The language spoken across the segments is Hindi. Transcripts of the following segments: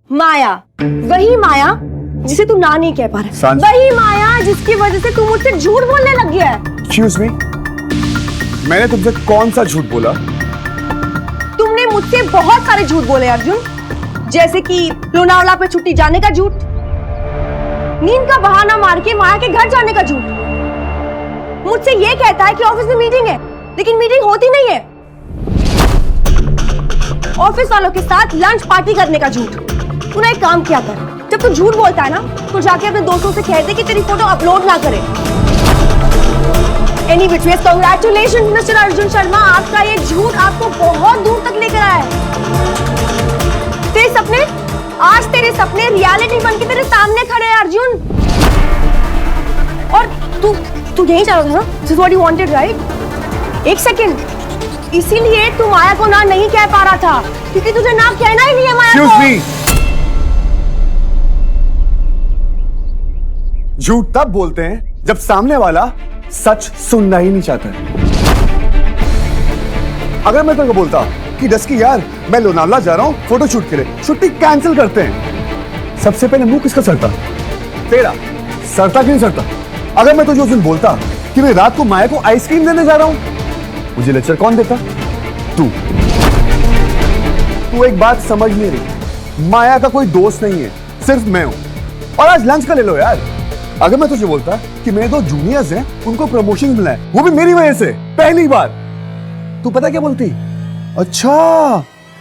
माया, वही माया जिसे तू ना नहीं कह पा रहा, वही माया जिसकी वजह से तू मुझसे झूठ बोलने लग गया है। Excuse me? मैंने तुमसे कौन सा झूठ बोला? तुमने मुझसे बहुत सारे झूठ बोले अर्जुन, जैसे कि लोनावला पे छुट्टी जाने का झूठ, नींद का बहाना मार के माया के घर जाने का झूठ, मुझसे ये कहता है कि ऑफिस में मीटिंग है, लेकिन मीटिंग होती नहीं है, ऑफिस वालों के साथ लंच पार्टी करने का झूठ। तूने एक काम किया कर, जब तू झूठ बोलता है ना तो जाके अपने दोस्तों से कह दे कि तेरी फोटो अपलोड ना करें। Any which ways congratulations mister Arjun Sharma, आपका ये झूठ आपको बहुत दूर तक लेकर आया है। तेरे सपने, आज तेरे सपने रियलिटी बन के तेरे सामने खड़े हैं अर्जुन। और तू यही चाह रहा था ना? This is what you wanted right? एक सेकंड, इसीलिए तू माया को ना नहीं कह पा रहा था, क्योंकि तुझे ना कहना ही नहीं है माया को। झूठ तब बोलते हैं जब सामने वाला सच सुनना ही नहीं चाहता है। अगर मैं तेरे को बोलता कि डस्की यार मैं लोनावला जा रहा हूं फोटो शूट के लिए, छुट्टी कैंसिल करते हैं, सबसे पहले मुंह किसका सड़ता? तेरा सड़ता कि नहीं सड़ता? अगर मैं तुझे उस दिन बोलता कि मैं रात को माया को आइसक्रीम देने जा रहा हूं, मुझे लेक्चर कौन देता? तू एक बात समझ नहीं रही, माया का कोई दोस्त नहीं है, सिर्फ मैं हूं। और आज लंच का ले लो यार। अगर मैं तुझे बोलता कि मेरे दो जूनियर्स हैं, उनको प्रमोशन मिला है, वो भी मेरी वजह से, पहली बार, तू पता क्या बोलती? अच्छा,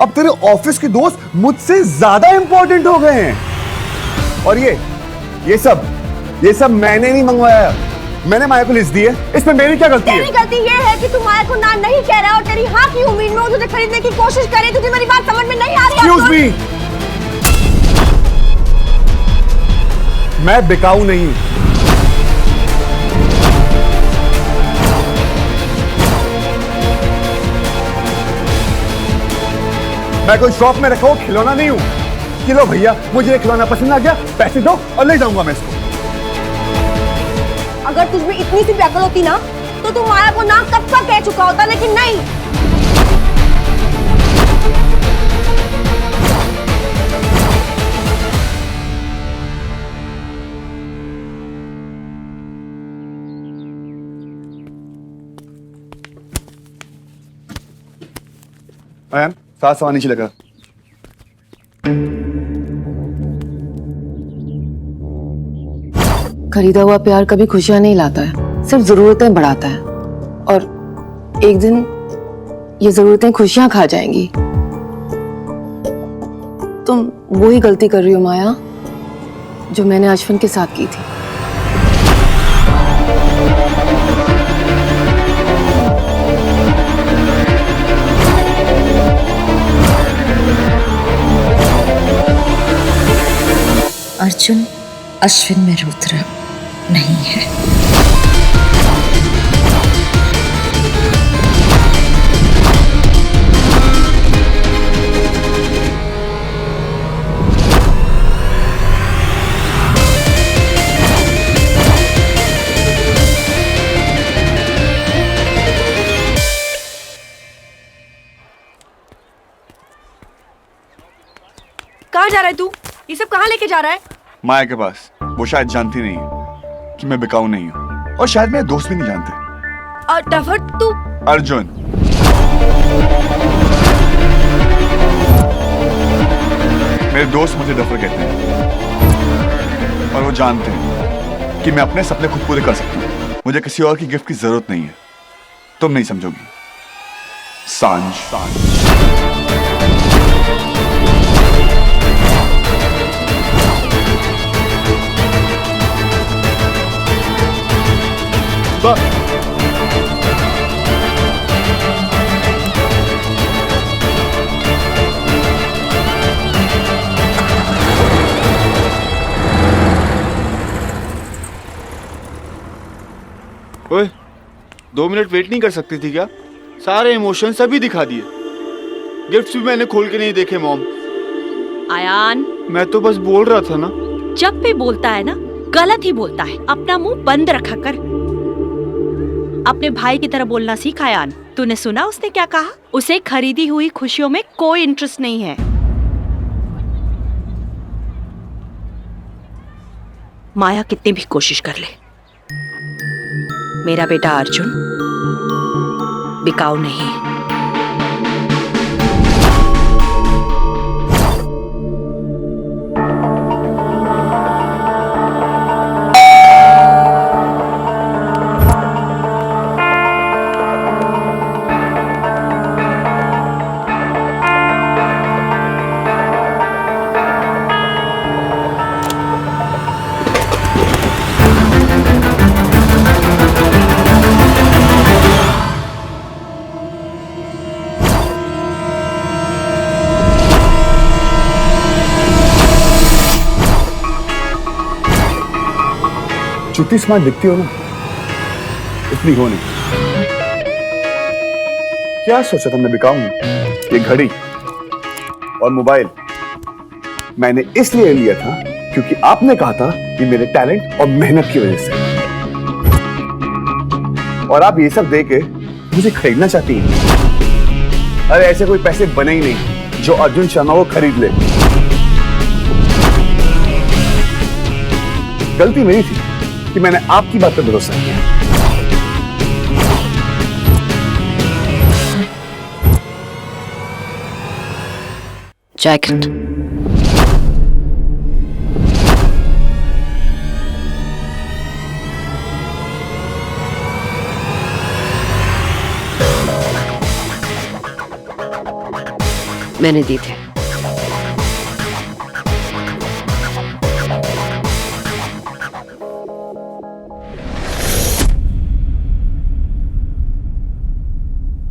अब तेरे ऑफिस के दोस्त मुझसे ज्यादा इंपॉर्टेंट हो गए हैं। और ये सब मैंने नहीं मंगवाया, मैंने माया को लिस्ट दी है। इसमें मेरी क्या गलती है? तेरी गलती ये है कि तू माया को ना नहीं कह रहा और तेरी हाँ की उम्मीद में वो तुझे खरीदने की कोशिश करे। तुझे मेरी बात समझ में नहीं आ रही? Excuse me, मैं बिकाऊ नहीं हूं। मैं कोई शॉप में रखा हुआ खिलौना नहीं हूं कि लो भैया मुझे ये खिलौना पसंद आ गया, पैसे दो और ले जाऊंगा मैं इसको। अगर तुझमें इतनी सी अकल होती ना तो तू माया को ना कब का कह चुका होता, लेकिन नहीं। आयन, साथ सवा नीचे लगा। खरीदा हुआ प्यार कभी खुशियां नहीं लाता है, सिर्फ जरूरतें बढ़ाता है। और एक दिन ये जरूरतें खुशियां खा जाएंगी। तुम वही गलती कर रही हो माया जो मैंने अश्विन के साथ की थी। अर्जुन अश्विन में रुद्र नहीं है। कहाँ जा रहा है तू? ये सब कहाँ लेके जा रहा है? माया के पास। वो शायद जानती नहीं है कि मैं बिकाऊ नहीं हूं, और शायद मेरे दोस्त भी नहीं जानते। डफर तू। अर्जुन, मेरे दोस्त मुझे डफर कहते हैं और वो जानते हैं कि मैं अपने सपने खुद पूरे कर सकता हूं। मुझे किसी और की गिफ्ट की जरूरत नहीं है। तुम नहीं समझोगी। सांझ ओए, 2 मिनट वेट नहीं कर सकती थी क्या? सारे इमोशन सभी दिखा दिए। गिफ्ट्स भी मैंने खोल के नहीं देखे मॉम। आयान, मैं तो बस बोल रहा था ना। जब भी बोलता है ना गलत ही बोलता है। अपना मुंह बंद रखा कर। अपने भाई की तरह बोलना सीख आयान। तूने सुना उसने क्या कहा? उसे खरीदी हुई खुशियों में कोई इंटरेस्ट नहीं है। माया कितनी भी कोशिश कर ले, मेरा बेटा अर्जुन बिकाऊ नहीं है। जितनी स्मार्ट दिखती हो ना, इतनी हो नहीं। क्या सोचा था मैं बिकाऊं? ये घड़ी और मोबाइल मैंने इसलिए लिया था क्योंकि आपने कहा था कि मेरे टैलेंट और मेहनत की वजह से, और आप ये सब देके मुझे खरीदना चाहती हैं। अरे ऐसे कोई पैसे बने ही नहीं जो अर्जुन शर्मा को खरीद ले। गलती मेरी थी कि मैंने आपकी बात पर भरोसा किया। जैकेट मैंने दी थे।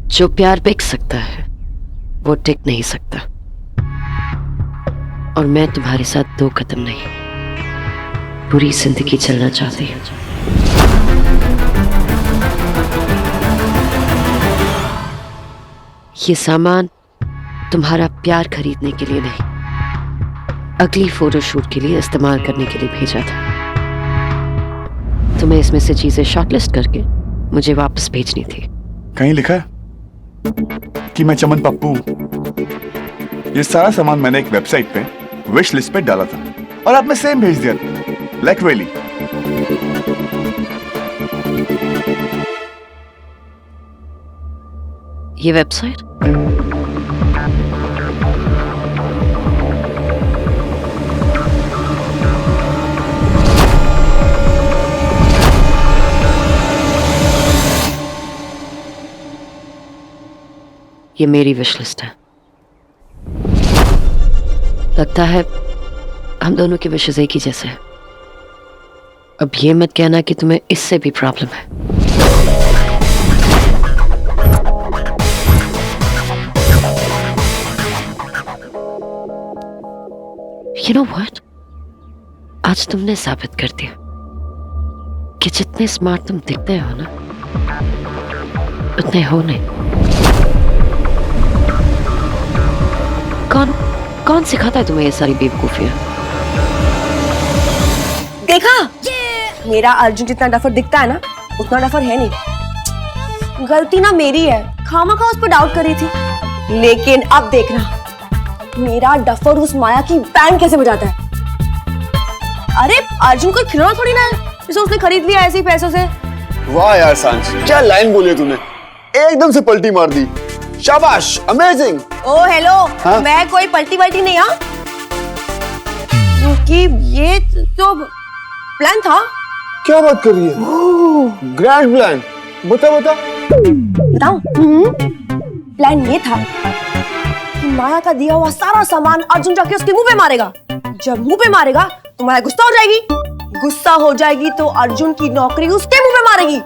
जो प्यार बिक सकता है वो टिक नहीं सकता, और मैं तुम्हारे साथ दो कदम नहीं, पूरी जिंदगी चलना चाहती हूँ। ये सामान तुम्हारा प्यार खरीदने के लिए नहीं, अगली फोटोशूट के लिए इस्तेमाल करने के लिए भेजा था। तुम्हें इसमें से चीजें शॉर्टलिस्ट करके मुझे वापस भेजनी थी। कहीं लिखा है कि मैं चमन पप्पू? ये सारा सामान मैंने एक वेबसाइट पे विश लिस्ट पे डाला था और आपने सेम भेज दिया, लाइक रियली। ये वेबसाइट ये मेरी विश लिस्ट है। लगता है हम दोनों की विशेस एक ही जैसे हैं। अब ये मत कहना कि तुम्हें इससे भी प्रॉब्लम है। You know what? आज तुमने साबित कर दिया कि जितने स्मार्ट तुम दिखते हो ना, उतने हो नहीं। कौन सिखाता है तुम्हें ये सारी बेवकूफियां? देखा, मेरा अर्जुन जितना डफर दिखता है ना, उतना डफर है नहीं। गलती ना मेरी है, खामखा उस पर डाउट कर रही थी। लेकिन अब देखना, मेरा डफर उस माया की बैंड कैसे बजाता है। अरे अर्जुन कोई खिलौना थोड़ी ना है जिसे उसने खरीद लिया ऐसे ही पैसों से। वाह यार सांच, क्या लाइन बोली तूने, एकदम से पलटी मार दी। शाबाश, अमेजिंग। ओ हेलो, हाँ? मैं कोई पलटी वल्टी नहीं। हाँ, क्योंकि ये तो प्लान था। क्या बात कर रही है? ग्रैंड प्लान, बताओ। बताऊं? प्लान ये था कि माया का दिया हुआ सारा सामान अर्जुन जाके उसके मुंह पे मारेगा। जब मुंह पे मारेगा तो माया गुस्सा हो जाएगी। गुस्सा हो जाएगी तो अर्जुन की नौकरी उसके मुंह पे मारेगी।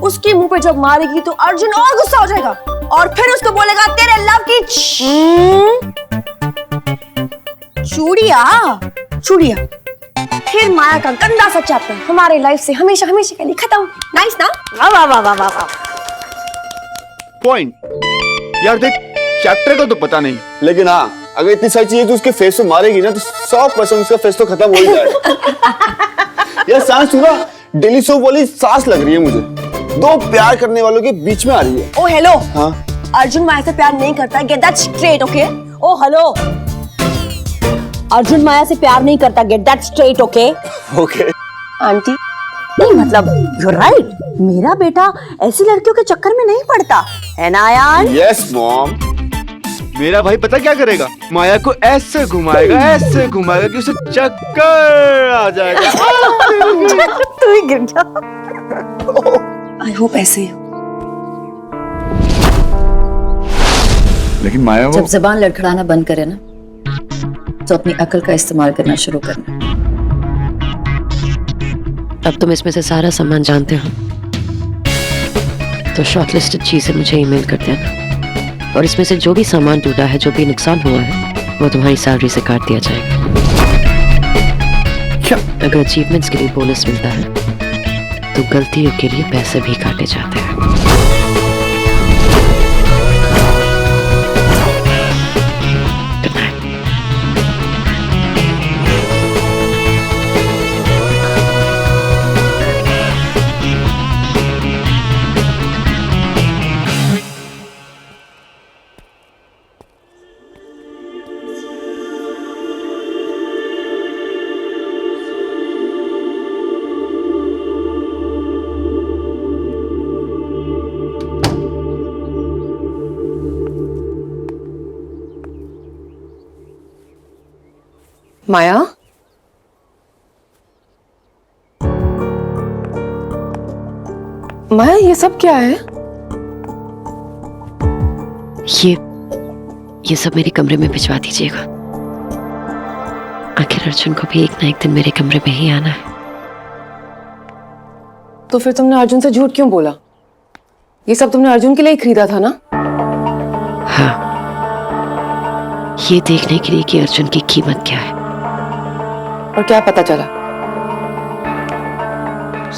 उसके मुंह पे जब मारेगी तो अर्जुन और गुस्सा हो जाएगा और फिर उसको बोलेगा तेरे लव की चूड़िया। फिर माया का गंदा सा चैप्टर हमारे लाइफ से हमेशा हमेशा के लिए खत्म। नाइस ना? वाह वाह वाह वाह। पॉइंट। यार देख, चैप्टर का तो पता नहीं, लेकिन हाँ, अगर इतनी सारी चीजें तो उसके फेस पे मारेगी ना तो 100% उसका फेस तो खत्म हो ही जाएगा। यार सांस सुना, डेली सोप वाली सांस लग रही है मुझे। दो प्यार करने वालों के बीच में आ रही है। ओ हेलो, हाँ अर्जुन माया से प्यार नहीं करता, get that straight, okay? Oh hello, Arjun Maya से प्यार नहीं करता, get that straight, okay? Okay. Aunty नहीं, मतलब यू राइट, मेरा बेटा ऐसी लड़कियों के चक्कर में नहीं पड़ता है ना यार? Yes mom. मेरा भाई पता क्या करेगा, माया को ऐसे घुमाएगा कि उसे चक्कर आ जाएगा। तू ही गिर जा। आई होप ऐसे ही। लेकिन माया जब जबान लड़खड़ाना बंद करे ना, तो अपनी अकल का इस्तेमाल करना शुरू करना। अब तुम इसमें से सारा सामान जानते हो, तो शॉर्टलिस्टेड चीजें मुझे ईमेल कर देना, और इसमें से जो भी सामान टूटा है, जो भी नुकसान हुआ है, वो तुम्हारी सैलरी से काट दिया जाएगा। क्या? अगर अचीवमेंट्स के लिए बोनस मिलता है, तो गलतियों के लिए पैसे भी काटे जाते हैं। Good night. माया, माया ये सब क्या है? ये सब मेरे कमरे में भिजवा दीजिएगा। आखिर अर्जुन को भी एक ना एक दिन मेरे कमरे में ही आना है। तो फिर तुमने अर्जुन से झूठ क्यों बोला? ये सब तुमने अर्जुन के लिए ही खरीदा था ना? हाँ, ये देखने के लिए कि अर्जुन की कीमत क्या है। और क्या पता चला?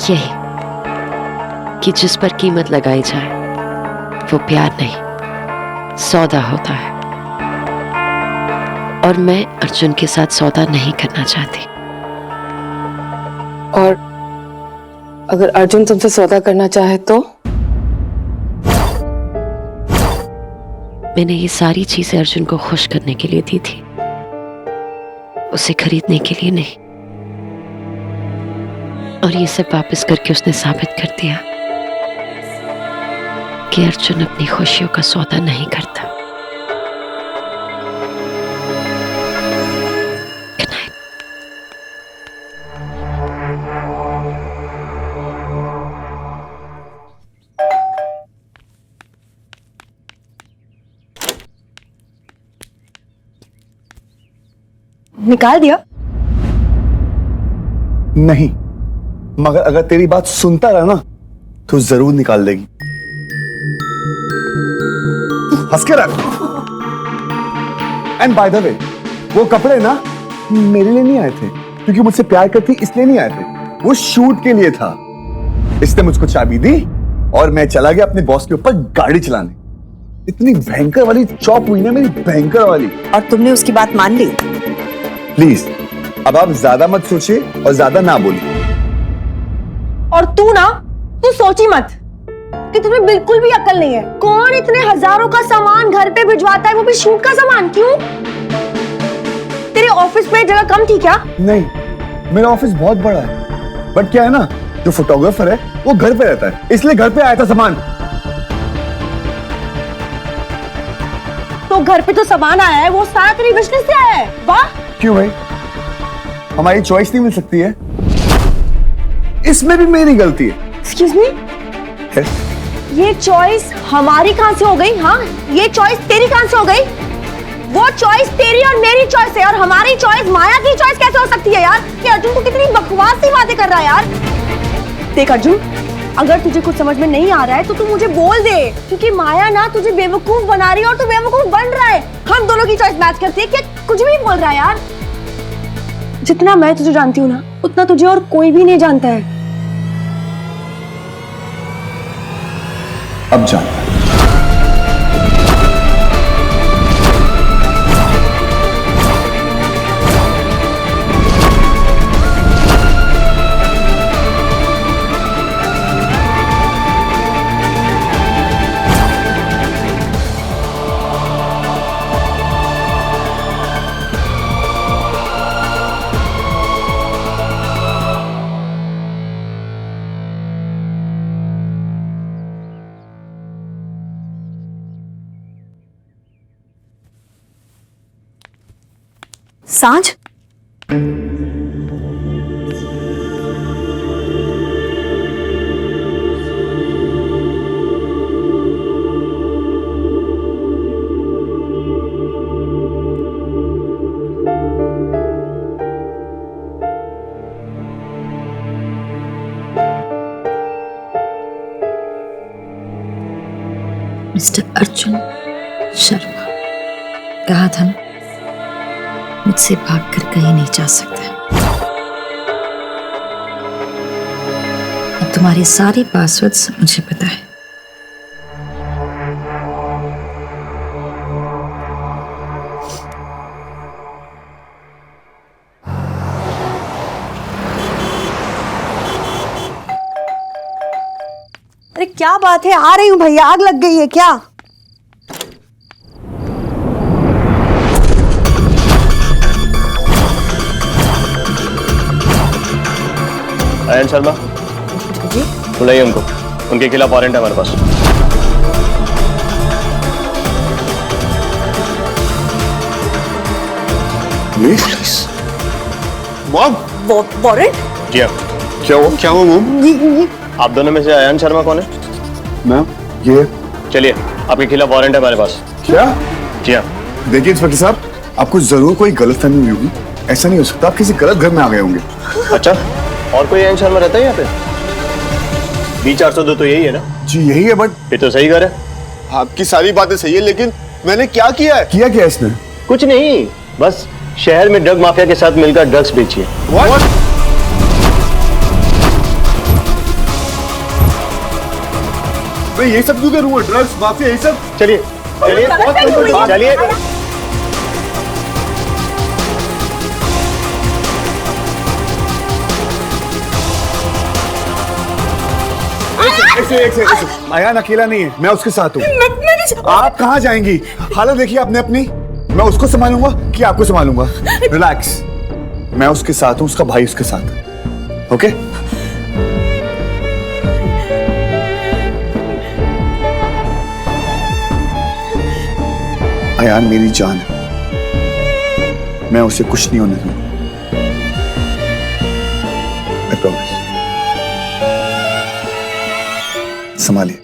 यही कि जिस पर कीमत लगाई जाए, वो प्यार नहीं, सौदा होता है। और मैं अर्जुन के साथ सौदा नहीं करना चाहती। और अगर अर्जुन तुमसे सौदा करना चाहे तो? मैंने ये सारी चीजें अर्जुन को खुश करने के लिए दी थी, उसे खरीदने के लिए नहीं। और ये सब वापस करके उसने साबित कर दिया कि अर्जुन अपनी खुशियों का सौदा नहीं करता। Good night. निकाल दिया? नहीं, मगर अगर तेरी बात सुनता रहा ना, तो जरूर निकाल देगी। हंस के रख। एंड बाय द वे, वो कपड़े ना मेरे लिए नहीं आए थे, क्योंकि मुझसे प्यार करती इसलिए नहीं आए थे, वो शूट के लिए था। इसने मुझको चाबी दी और मैं चला गया अपने बॉस के ऊपर गाड़ी चलाने। इतनी भयंकर वाली चॉप हुई ना मेरी, भयंकर वाली। और तुमने उसकी बात मान ली? प्लीज अब आप ज्यादा मत सोचिए और ज्यादा ना बोलिए। और तू सोची मत कि तुम्हें बिल्कुल भी अकल नहीं है। कौन इतने हजारों का सामान घर पे भिजवाता है, वो भी शूट का सामान? क्यों? तेरे ऑफिस में जगह कम थी क्या? नहीं, मेरा ऑफिस बहुत बड़ा है, बट क्या है ना, जो फोटोग्राफर है वो घर पे रहता है, इसलिए घर पे आया था सामान। तो घर पे तो सामान आया है, वो सारा तेरी बिजनेस से आया है। वाह! क्यों भाई, हमारी चॉइस नहीं मिल सकती है? इसमें भी मेरी गलती है। एक्सक्यूज मी, ये चॉइस हमारी कहां से हो गई? हाँ, ये चॉइस तेरी कहां से हो गई? वो चॉइस तेरी और मेरी चॉइस है, और हमारी चॉइस माया की चॉइस कैसे हो सकती है यार? कि अर्जुन तो कितनी बकवास सी बातें कर रहा है यार। देख अर्जुन, अगर तुझे कुछ समझ में नहीं आ रहा है तो तू मुझे बोल दे, क्योंकि माया ना तुझे बेवकूफ बना रही है और तू बेवकूफ बन रहा है। हम दोनों की चॉइस मैच करती है। क्या कुछ भी बोल रहा है यार? जितना मैं तुझे जानती हूँ ना, उतना तुझे और कोई भी नहीं जानता है। अब जानता है। सांझ? मिस्टर अर्जुन शर्मा, कहा था ना, मुझसे भागकर कहीं नहीं जा सकता। अब तुम्हारी सारी पासवर्ड्स मुझे पता है। अरे क्या बात है, आ रही हूँ भैया। आग लग गई है क्या? आयन शर्मा जी? बुलाइए उनको, उनके खिलाफ वारंट है हमारे पास। पुलिस? Mom, warrant? जी हाँ। क्या हुआ मॉम? आप दोनों में से आयन शर्मा कौन है? मैम, ये चलिए, आपके खिलाफ वारंट है हमारे पास। क्या? जी हाँ। देखिए इंस्पेक्टर साहब, आपको जरूर कोई गलतफहमी हुई होगी। ऐसा नहीं हो सकता, आप किसी गलत घर में आ गए होंगे। अच्छा, और कोई आयन शर्मा रहता है यहाँ पे? B402 तो यही है ना? जी यही है, बट ये तो सही घर है। आपकी सारी बातें सही है, लेकिन मैंने क्या किया है? किया क्या इसने? कुछ नहीं, बस शहर में ड्रग माफिया के साथ मिलकर ड्रग्स बेची है। What? मैं ये सब क्यों करूँगा? ड्रग्स माफिया ये सब? चलिए चलिए चलिए। एक अयान अकेला नहीं है, मैं उसके साथ हूँ। आप कहाँ जाएंगी? हालत देखिए आपने अपनी। मैं उसको संभालूंगा कि आपको संभालूंगा? रिलैक्स, मैं उसके साथ हूँ, उसका भाई उसके साथ। ओके? अयान मेरी जान है, मैं उसे कुछ नहीं होने दूंगा। I promise। संभालिए।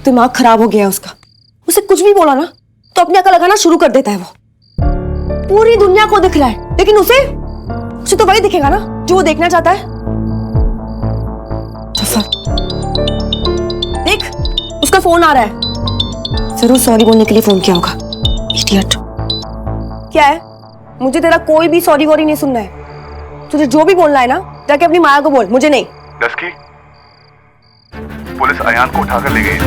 दिमाग खराब हो गया है उसका। उसे कुछ भी बोला ना तो अपनी अकल लगाना शुरू कर देता है। वो पूरी दुनिया को दिख रहा है, लेकिन उसे तो वही दिखेगा ना जो वो देखना चाहता है। देख, उसका फोन आ रहा है। जरूर सॉरी बोलने के लिए फोन किया होगा। इडियट। क्या है? मुझे तेरा कोई भी सॉरी वॉरी नहीं सुनना है। तुझे जो भी बोलना है ना, जाके अपनी माया को बोल, मुझे नहीं। डस्की, पुलिस अयान को उठाकर ले गई।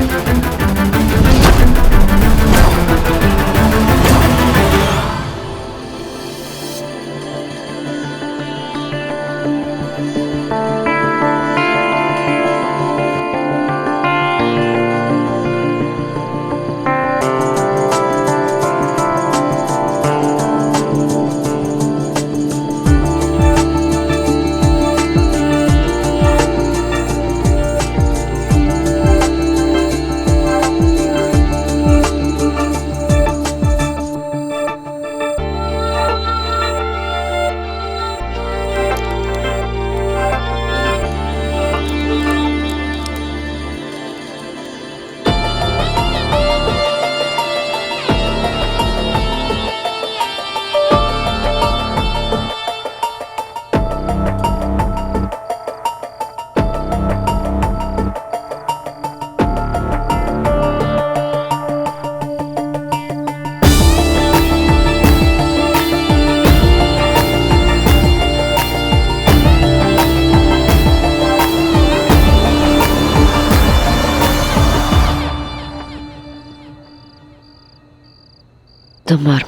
तुम और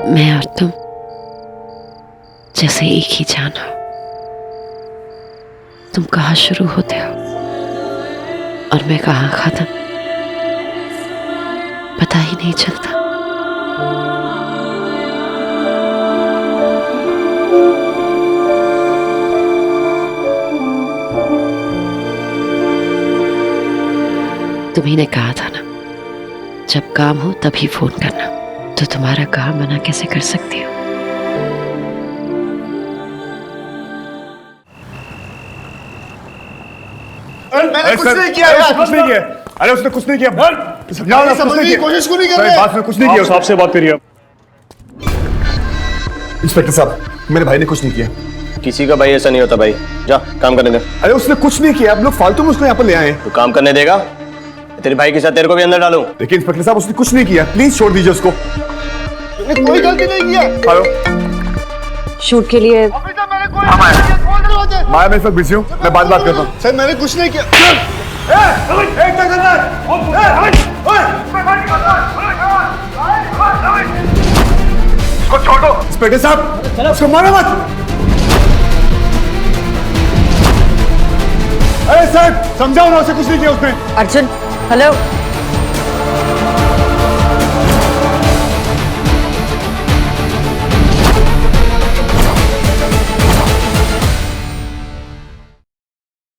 मैं और तुम जैसे एक ही जान हो। तुम कहाँ शुरू होते हो और मैं कहाँ खत्म, पता ही नहीं चलता। तुम्ही ने कहा था ना, जब काम हो तभी फोन करना, तो तुम्हारा काम मना कैसे कर सकती हूँ? मैंने कुछ नहीं किया यार, कुछ नहीं किया। अरे उसने कुछ नहीं किया, समझाओ ना, समझने की कोशिश क्यों नहीं कर रहे? बात में कुछ नहीं किया। साहब से बात करिए। इंस्पेक्टर साहब, मेरे भाई ने कुछ नहीं किया। किसी का भाई ऐसा नहीं होता भाई, जा काम करने दे। अरे उसने कुछ नहीं किया, आप लोग फालतू में उसको यहाँ पर ले आए हैं। तो काम करने देगा? तेरे भाई के साथ तेरे को भी अंदर डालूं? देखिए इंस्पेक्टर साहब, उसने कुछ नहीं किया, प्लीज छोड़ दीजिए उसको। कोई गलती नहीं किया। हेलो, शूट के लिए माया मैं इस वक्त बिजी हूँ, मैं बात करता हूँ। सर मैंने कुछ नहीं किया। छोड़ो इंस्पेक्टर साहब, उसको मारो मत। अरे सर समझाओ ना, उसे कुछ नहीं किया उसने। अर्जुन हेलो